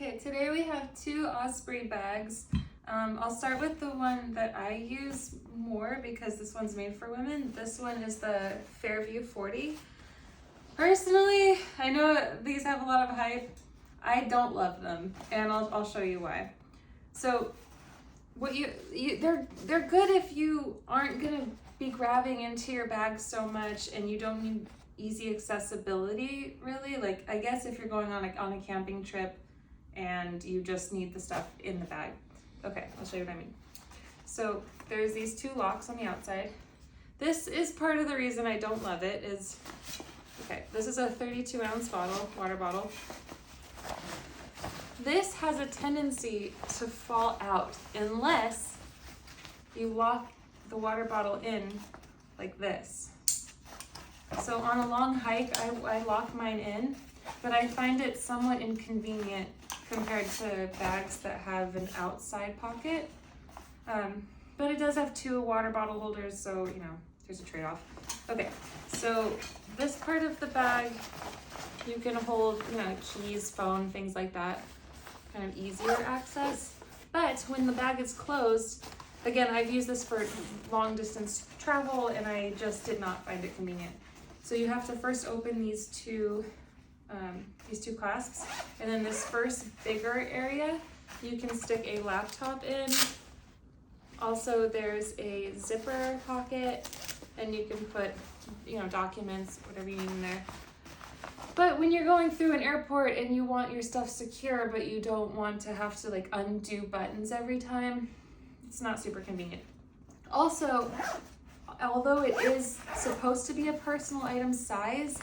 Okay, today we have two Osprey bags. I'll start with the one that I use more because this one's made for women. This one is the Fairview 40. Personally, I know these have a lot of hype. I don't love them, and I'll show you why. So, they're good if you aren't gonna be grabbing into your bag so much, and you don't need easy accessibility, really. Like, I guess if you're going on a camping trip and you just need the stuff in the bag. Okay, I'll show you what I mean. So there's these two locks on the outside. This is part of the reason I don't love it is, okay, this is a 32-ounce bottle, water bottle. This has a tendency to fall out unless you lock the water bottle in like this. So on a long hike, I lock mine in, but I find it somewhat inconvenient compared to bags that have an outside pocket. But it does have two water bottle holders, so you know, there's a trade-off. Okay, so this part of the bag, you can hold, you know, keys, phone, things like that, kind of easier access. But when the bag is closed, again, I've used this for long distance travel and I just did not find it convenient. So you have to first open these two clasps, and then this first bigger area, you can stick a laptop in. Also, there's a zipper pocket, and you can put, you know, documents, whatever you need in there. But when you're going through an airport and you want your stuff secure, but you don't want to have to like undo buttons every time, it's not super convenient. Also, although it is supposed to be a personal item size,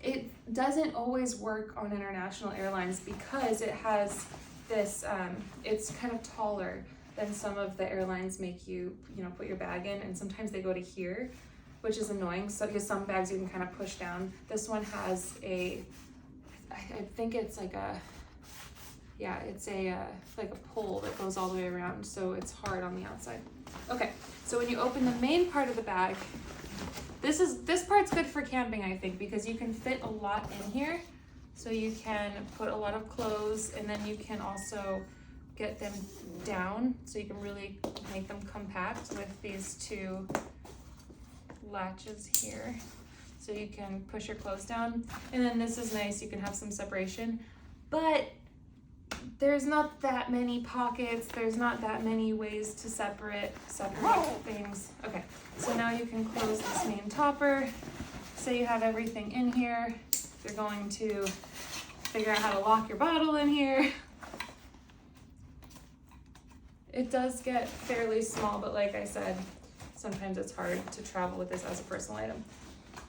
it doesn't always work on international airlines because it has this, it's kind of taller than some of the airlines make you, you know, put your bag in, and sometimes they go to here, which is annoying. So because some bags you can kind of push down. This one has a, I think it's like a, yeah, it's a like a pole that goes all the way around, so it's hard on the outside. Okay, so when you open the main part of the bag, this part's good for camping, I think, because you can fit a lot in here. So you can put a lot of clothes, and then you can also get them down, so you can really make them compact with these two latches here. So you can push your clothes down, and then this is nice, you can have some separation. But there's not that many pockets, there's not that many ways to separate things. Okay, so now you can close this main topper. Say you have everything in here, you're going to figure out how to lock your bottle in here. It does get fairly small, but like I said, sometimes it's hard to travel with this as a personal item.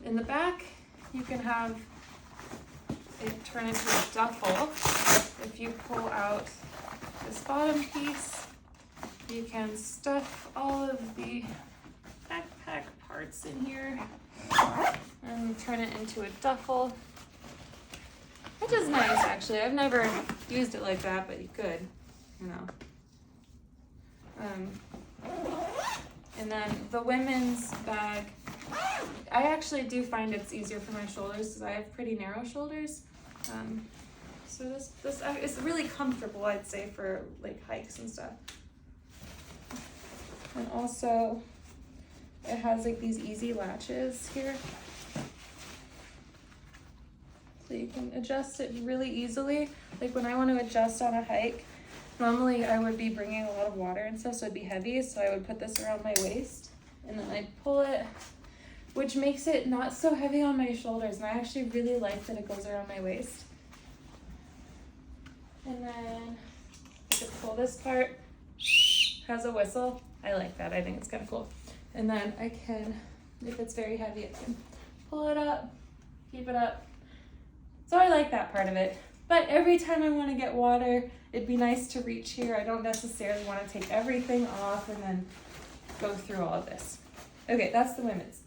In the back, you can have it turn into a duffel. If you pull out this bottom piece, you can stuff all of the backpack parts in here and turn it into a duffel, which is nice actually. I've never used it like that, but you could, you know. And then the women's bag, I actually do find it's easier for my shoulders because I have pretty narrow shoulders. So this is really comfortable, I'd say, for like hikes and stuff. And also it has like these easy latches here. So you can adjust it really easily. Like when I want to adjust on a hike, normally I would be bringing a lot of water and stuff, so it'd be heavy, so I would put this around my waist and then I'd pull it, which makes it not so heavy on my shoulders, and I actually really like that it goes around my waist. And then I could pull this part, has a whistle. I like that, I think it's kind of cool. And then I can, if it's very heavy, I can pull it up, keep it up. So I like that part of it. But every time I want to get water, it'd be nice to reach here. I don't necessarily want to take everything off and then go through all of this. Okay, that's the women's.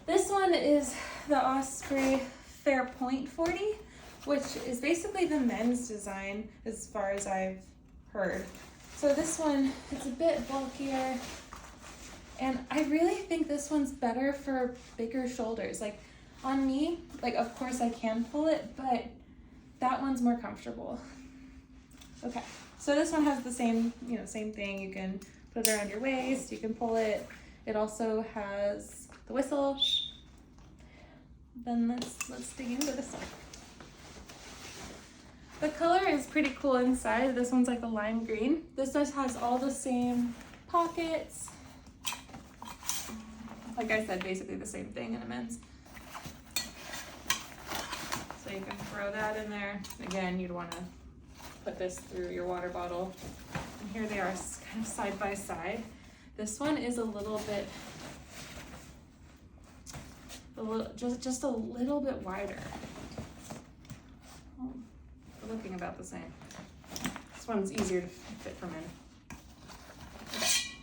This one is the Osprey Fairpoint 40, which is basically the men's design as far as I've heard. So this one, it's a bit bulkier, and I really think this one's better for bigger shoulders. Like on me, like of course I can pull it, but that one's more comfortable. Okay, so this one has the same, same thing. You can put it around your waist, you can pull it. It also has the whistle. Then let's dig into this one. The color is pretty cool inside. This one's like a lime green. This just has all the same pockets. Like I said, basically the same thing in a men's. So you can throw that in there. Again, you'd want to put this through your water bottle. And here they are kind of side by side. This one is a little bit, just a little bit wider. Oh, they're looking about the same. This one's easier to fit for men.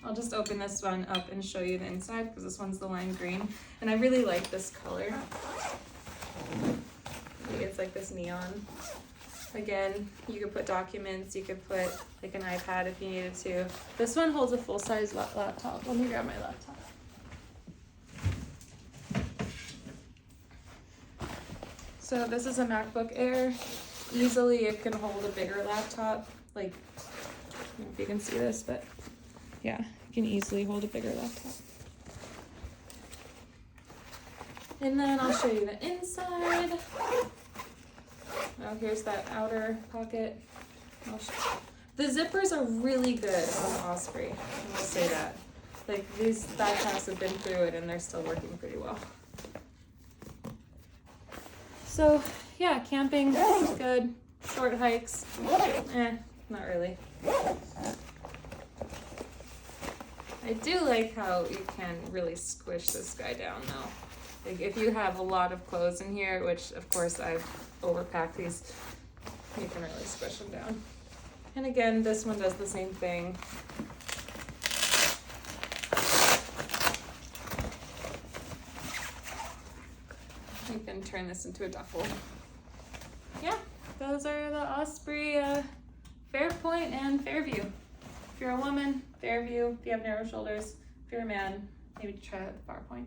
I'll just open this one up and show you the inside because this one's the lime green. And I really like this color. It's like this neon. Again, you could put documents, you could put like an iPad if you needed to. This one holds a full-size laptop. Let me grab my laptop. So this is a MacBook Air. Easily it can hold a bigger laptop. Like, I don't know if you can see this, but yeah, you can easily hold a bigger laptop. And then I'll show you the inside. Oh, here's that outer pocket. The zippers are really good on the Osprey. I will say that. Like these backpacks have been through it and they're still working pretty well. So yeah, camping is good. Short hikes, not really. I do like how you can really squish this guy down though. Like if you have a lot of clothes in here, which of course I've overpacked these, you can really squish them down. And again, this one does the same thing. You can turn this into a duffel. Yeah, those are the Osprey Fairpoint and Fairview. If you're a woman, Fairview. If you have narrow shoulders, if you're a man, maybe try out the Farpoint.